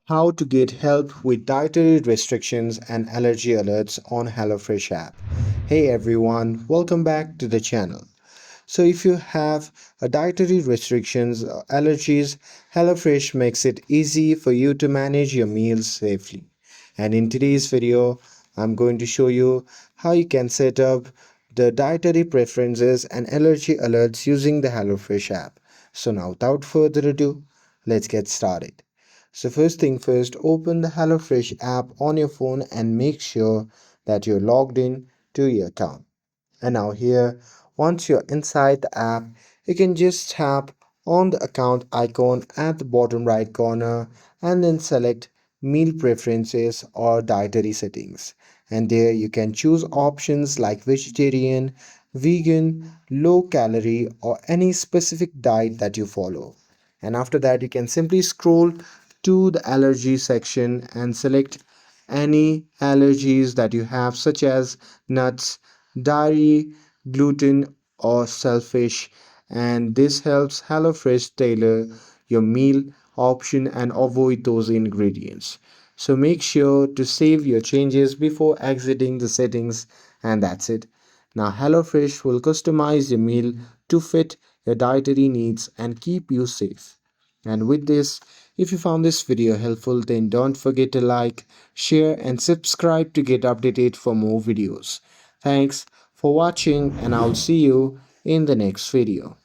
How to get help with dietary restrictions and allergy alerts on HelloFresh app. Hey everyone, welcome back to the channel. So if you have a dietary restrictions or allergies, HelloFresh makes it easy for you to manage your meals safely. And in today's video, I'm going to show you how you can set up the dietary preferences and allergy alerts using the HelloFresh app. So now without further ado, let's get started. So first thing first, open the HelloFresh app on your phone and make sure that you're logged in to your account. And now here, once you're inside the app, you can just tap on the account icon at the bottom right corner and then select meal preferences or dietary settings. And there you can choose options like vegetarian, vegan, low calorie or any specific diet that you follow. And after that, you can simply scroll to the allergy section and select any allergies that you have, such as nuts, dairy, gluten, or shellfish. And this helps HelloFresh tailor your meal option and avoid those ingredients. So make sure to save your changes before exiting the settings, and that's it. Now, HelloFresh will customize your meal to fit your dietary needs and keep you safe. And with this, if you found this video helpful, then don't forget to like, share, and subscribe to get updated for more videos. Thanks for watching, and I'll see you in the next video.